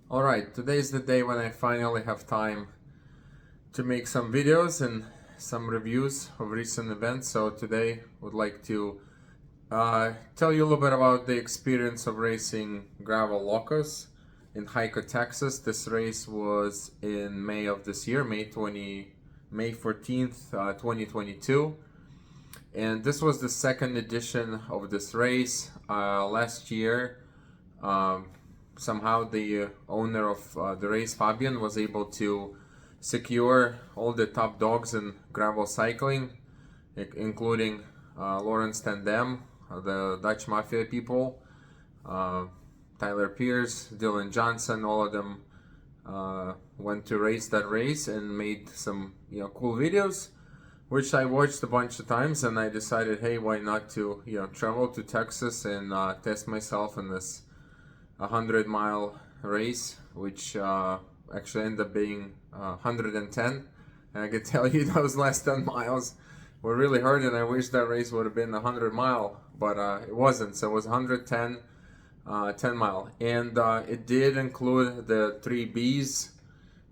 Alright, today is the day when I finally have time to make some videos and some reviews of recent events. So today I would like to tell you a little bit about the experience of racing Gravel Locos in Hico, Texas. This race was in May of this year, May 14th, 2022. And this was the second edition of this race. Last year, um, somehow the owner of the race, Fabian, was able to secure all the top dogs in gravel cycling, including Lawrence Tandem, the Dutch Mafia people, uh, Tyler Pierce, Dylan Johnson. All of them went to race that race and made some cool videos, which I watched a bunch of times, and I decided, hey, why not to travel to Texas and test myself in this 100-mile race, which actually ended up being 110. And I can tell you those last 10 miles were really hard, and I wish that race would have been 100-mile, but it wasn't. So it was 110, 10 mile, and it did include the three Bs,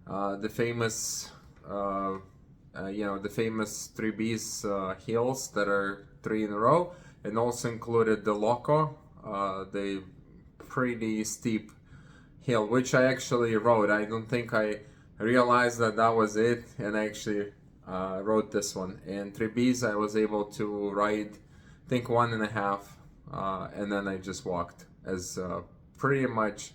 the famous. The famous 3Bs hills that are three in a row, and also included the Loco, the pretty steep hill, which I actually rode. I don't think I realized that that was it, and I actually rode this one. And 3Bs I was able to ride, I think, one and a half, and then I just walked, as pretty much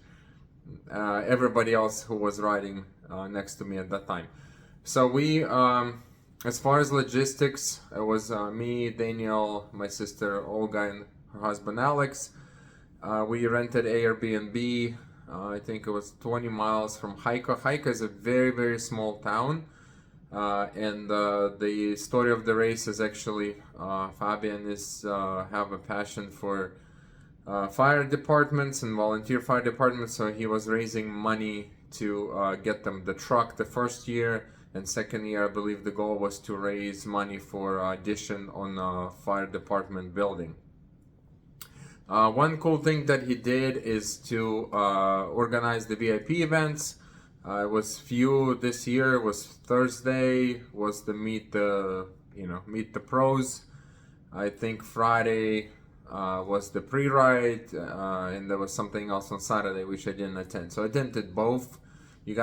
everybody else who was riding next to me at that time. So we, as far as logistics, it was me, Daniel, my sister Olga, and her husband Alex. We rented Airbnb. I think it was 20 miles from Hico. Hico is a very, very small town. And the story of the race is actually Fabian is have a passion for fire departments and volunteer fire departments, so he was raising money to get them the truck the first year, and second year I believe the goal was to raise money for addition on a fire department building. One cool thing that he did is to organize the VIP events. It was few this year. It was Thursday was the meet the pros. I think Friday was the pre-ride, and there was something else on Saturday which I didn't attend. So I attended both. You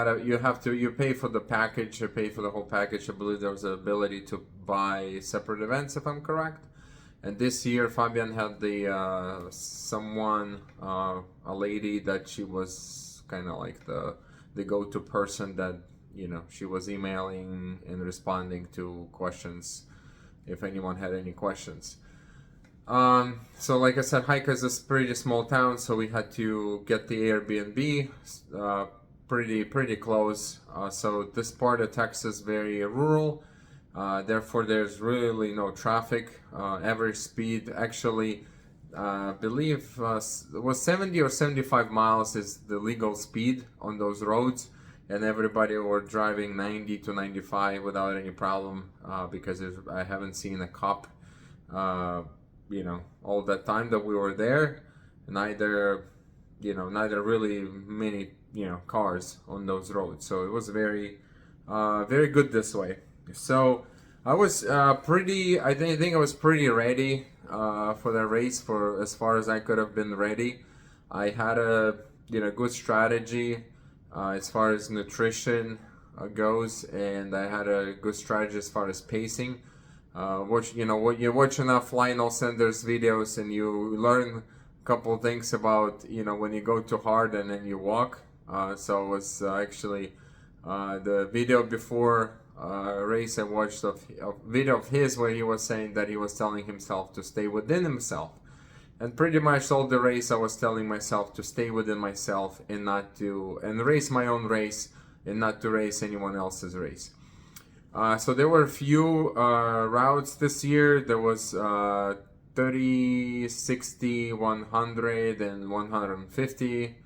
pay for the package, you pay for the whole package. I believe there was the ability to buy separate events, if I'm correct. And this year Fabian had the a lady that she was kind of like the go-to person that she was emailing and responding to questions if anyone had any questions. So like I said, Hico is a pretty small town, so we had to get the Airbnb pretty close. So this part of Texas very rural. Therefore, there's really no traffic. Average speed, actually, believe was 70 or 75 miles is the legal speed on those roads, and everybody were driving 90 to 95 without any problem, because I haven't seen a cop, all that time that we were there. Neither really many, cars on those roads. So it was very good this way. So I was I think I was pretty ready for the race, for as far as I could have been ready. I had a good strategy as far as nutrition goes, and I had a good strategy as far as pacing. What you watch enough Lionel Sanders videos, and you learn a couple things about when you go too hard and then you walk. So it was actually the video before race I watched a video of his where he was saying that he was telling himself to stay within himself, and pretty much all the race I was telling myself to stay within myself and race my own race and not to race anyone else's race. So there were a few routes this year. There was 30, 60, 100, and 150,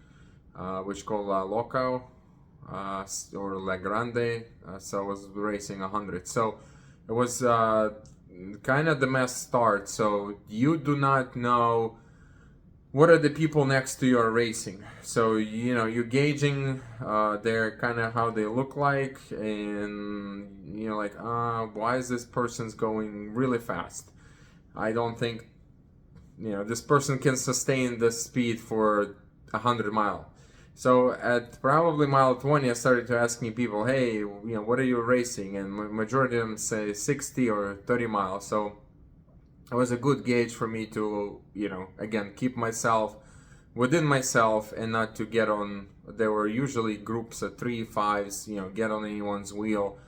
which called La Loco, or La Grande. So I was racing 100. So it was kind of the mess start. So you do not know what are the people next to you are racing. So you're gauging their kind of how they look like, and like, why is this person's going really fast? I don't think this person can sustain this speed for 100 mile. So at probably mile 20, I started to asking people, hey, what are you racing? And majority of them say 60 or 30 miles. So it was a good gauge for me to, again, keep myself within myself and not to get on. There were usually groups of 3, 5s, get on anyone's wheel,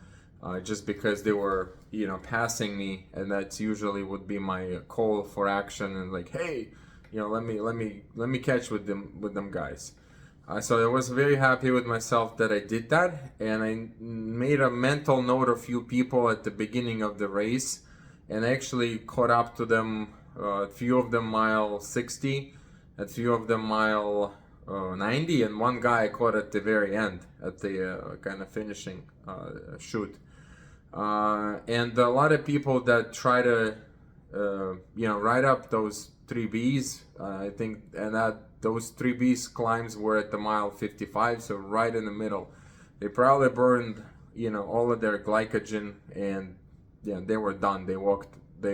just because they were, passing me, and that's usually would be my call for action, and like, hey, let me catch with them guys. So I was very happy with myself that I did that, and I made a mental note of few people at the beginning of the race, and I actually caught up to them. A few of them mile 60, a few of them mile 90, and one guy I caught at the very end, at the kind of finishing shoot. And a lot of people that try to, ride up those 3Bs, I think, and that those 3Bs climbs were at the mile 55, so right in the middle. They probably burned, all of their glycogen, and they were done. They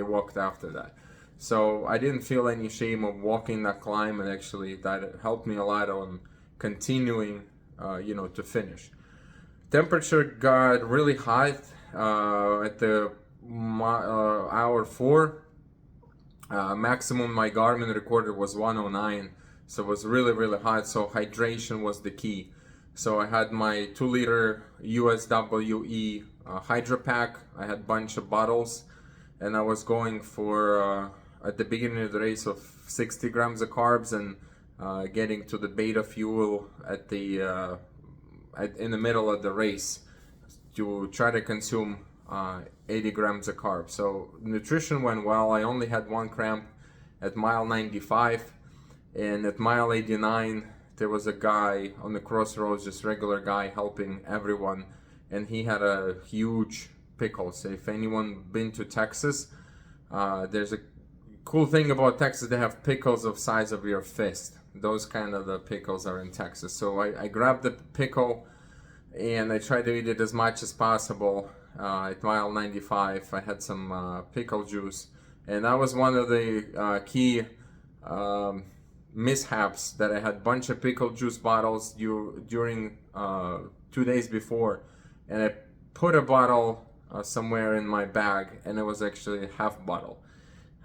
walked after that. So I didn't feel any shame of walking that climb, and actually that helped me a lot on continuing, to finish. Temperature got really hot at the hour 4. Maximum my Garmin recorded was 109, so it was really, really hot. So hydration was the key. So I had my 2-liter USWE Hydro Pack. I had a bunch of bottles, and I was going for at the beginning of the race of 60 grams of carbs, and getting to the beta fuel at the in the middle of the race to try to consume 80 grams of carbs. So nutrition went well. I only had one cramp at mile 95, and at mile 89 there was a guy on the crossroads, just regular guy helping everyone, and he had a huge pickle. So if anyone been to Texas, there's a cool thing about Texas. They have pickles of size of your fist. Those kind of the pickles are in Texas. So I grabbed the pickle and I tried to eat it as much as possible. At mile 95 I had some pickle juice, and that was one of the key mishaps, that I had a bunch of pickle juice bottles during 2 days before, and I put a bottle somewhere in my bag, and it was actually half bottle,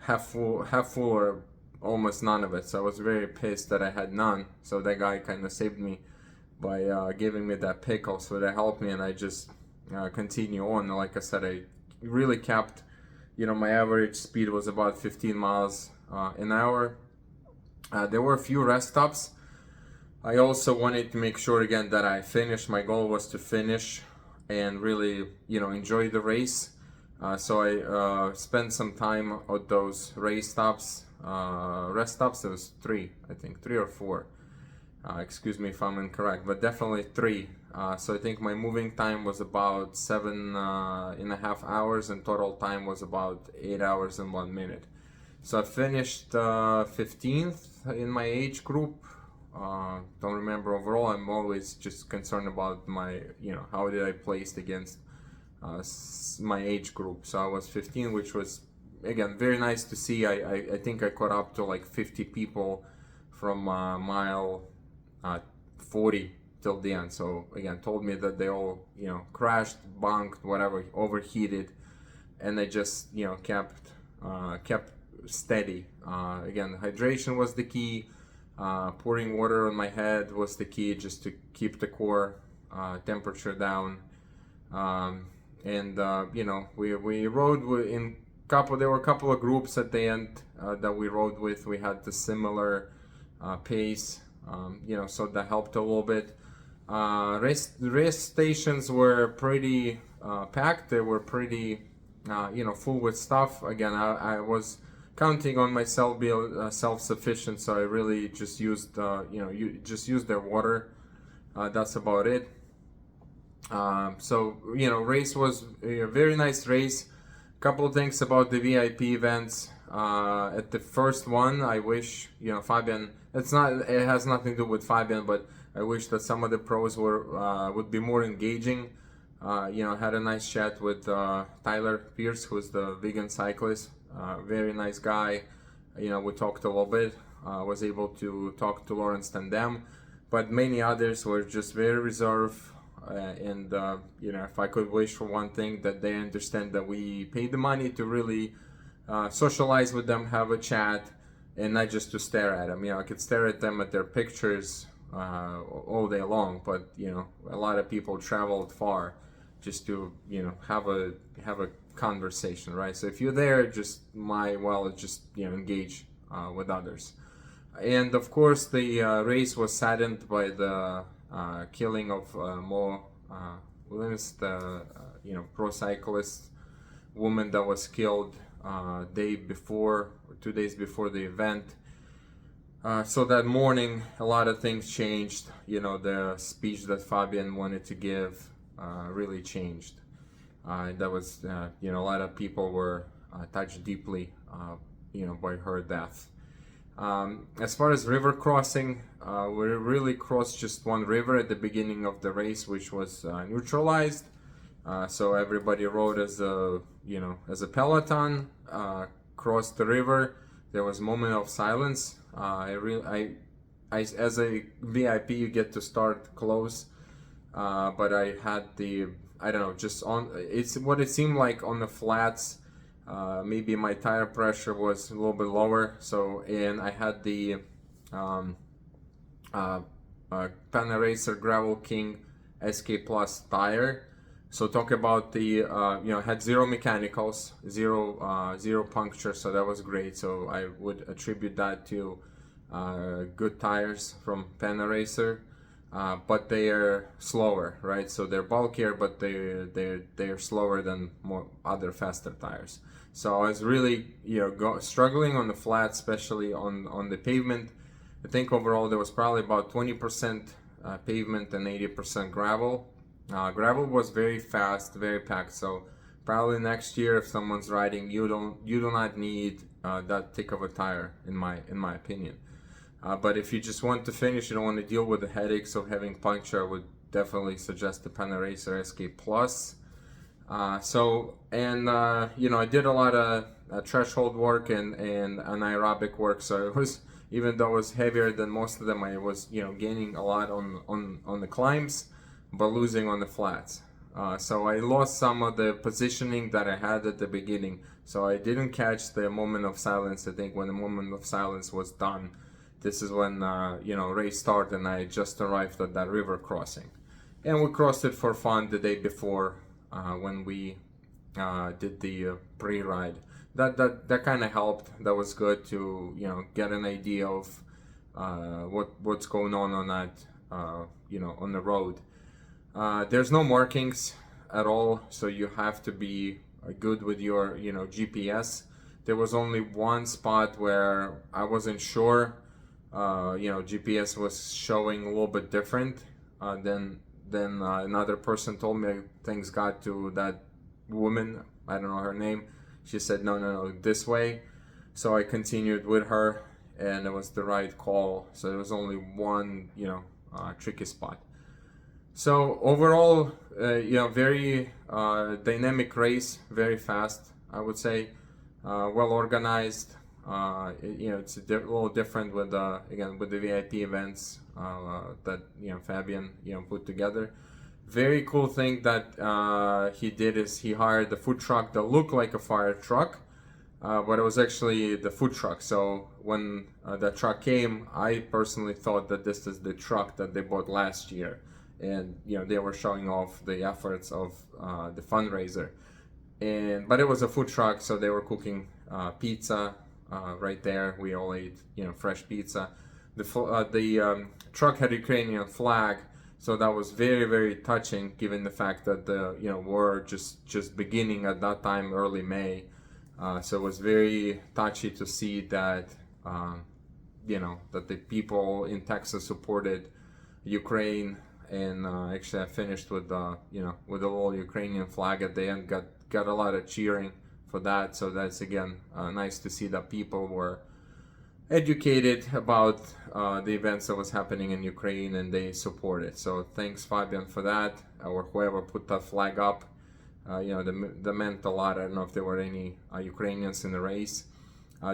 half full or almost none of it. So I was very pissed that I had none. So that guy kind of saved me by giving me that pickle, so that helped me, and I just continue on. Like I said, I really kept, my average speed was about 15 miles an hour. There were a few rest stops. I also wanted to make sure again that I finished. My goal was to finish and really, enjoy the race. So I spent some time at those race stops, rest stops. There was 3, I think, 3 or 4. Excuse me if I'm incorrect, but definitely 3. So I think my moving time was about 7.5 hours, and total time was about 8 hours and 1 minute. So I finished 15th in my age group. Don't remember overall. I'm always just concerned about my, how did I place against my age group. So I was 15, which was, again, very nice to see. I think I caught up to like 50 people from mile 40 till the end. So again, told me that they all, crashed, bunked, whatever, overheated, and they just, kept steady. Again, hydration was the key. Pouring water on my head was the key, just to keep the core temperature down. We rode in couple. There were a couple of groups at the end that we rode with. We had the similar pace, so that helped a little bit. Race stations were pretty packed. They were pretty, full with stuff. Again, I was counting on myself being self-sufficient, so I really just used, just used their water. That's about it. Race was a very nice race. Couple of things about the VIP events. At the first one, I wish, Fabian. It has nothing to do with Fabian, but I wish that some of the pros would be more engaging. Had a nice chat with Tyler Pierce, who's the vegan cyclist. Very nice guy. We talked a little bit. Was able to talk to Lawrence Tandem, but many others were just very reserved. If I could wish for one thing, that they understand that we paid the money to really socialize with them, have a chat, and not just to stare at them. I could stare at them at their pictures all day long, but a lot of people traveled far just to have a conversation, right? So if you're there, just engage with others. And of course, the race was saddened by the killing of Mo Williams, the pro cyclist woman that was killed day before, or 2 days before the event. So that morning, a lot of things changed. The speech that Fabian wanted to give really changed. That was, a lot of people were touched deeply, by her death. As far as river crossing, we really crossed just one river at the beginning of the race, which was neutralized. So everybody rode as a peloton, crossed the river. There was a moment of silence. As a VIP, you get to start close, but I had it's what it seemed like on the flats. Maybe my tire pressure was a little bit lower, and I had the Panaracer Gravel King SK Plus tire. So talk about the had zero mechanicals, zero puncture, so that was great. So I would attribute that to good tires from Panaracer. But they are slower, right? So they're bulkier, but they're slower than more other faster tires. So I was really struggling on the flat, especially on the pavement. I think overall there was probably about 20% pavement and 80% gravel. Gravel was very fast, very packed. So probably next year, if someone's riding, you do not need that thick of a tire, in my opinion. But if you just want to finish, you don't want to deal with the headaches of having puncture, I would definitely suggest the Panaracer SK Plus. I did a lot of threshold work and anaerobic work. So it was, even though it was heavier than most of them, I was gaining a lot on the climbs, but losing on the flats. So I lost some of the positioning that I had at the beginning. So I didn't catch the moment of silence. I think when the moment of silence was done, this is when race started, and I just arrived at that river crossing, and we crossed it for fun the day before when we did the pre-ride. That kind of helped. That was good to get an idea of what's going on that on the road. There's no markings at all, so you have to be good with your GPS. There was only one spot where I wasn't sure. GPS was showing a little bit different than another person told me. Things got to that woman, I don't know her name. She said no, this way. So I continued with her, and it was the right call. So there was only one tricky spot. So overall, very dynamic race, very fast, I would say, well organized. It's a little different with with the VIP events that Fabian put together. Very cool thing that he did is he hired the food truck that looked like a fire truck, but it was actually the food truck. So when that truck came, I personally thought that this is the truck that they bought last year, and they were showing off the efforts of the fundraiser. But it was a food truck, so they were cooking pizza. Right there, we all ate, fresh pizza. The truck had Ukrainian flag, so that was very, very touching, given the fact that the war just beginning at that time, early May. So it was very touchy to see that that the people in Texas supported Ukraine, and actually I finished with with the little Ukrainian flag at the end. Got a lot of cheering for that. So that's again nice to see that people were educated about the events that was happening in Ukraine and they support it. So thanks Fabian for that, or whoever put that flag up. That meant a lot. I don't know if there were any Ukrainians in the race.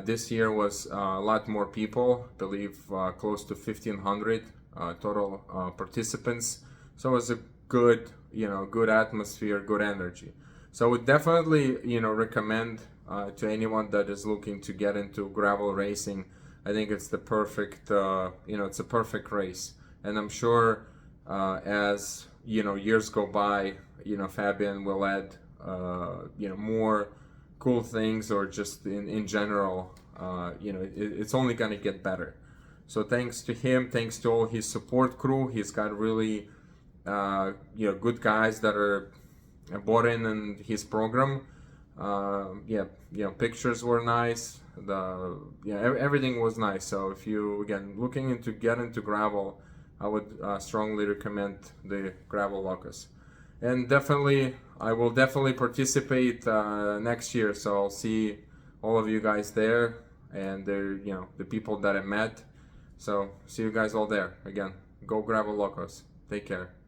This year was a lot more people, I believe close to 1,500 total participants. So it was a good, good atmosphere, good energy. So I would definitely, recommend to anyone that is looking to get into gravel racing. I think it's the perfect, it's a perfect race. And I'm sure as, years go by, Fabian will add, more cool things, or just in general, it's only going to get better. So thanks to him, thanks to all his support crew. He's got really, good guys that are bought in his program. Pictures were nice. Everything was nice. So if you again looking into get into gravel, I would strongly recommend the Gravel Locus. And definitely, I will definitely participate next year. So I'll see all of you guys there, and the people that I met. So see you guys all there. Again, go Gravel Locos. Take care.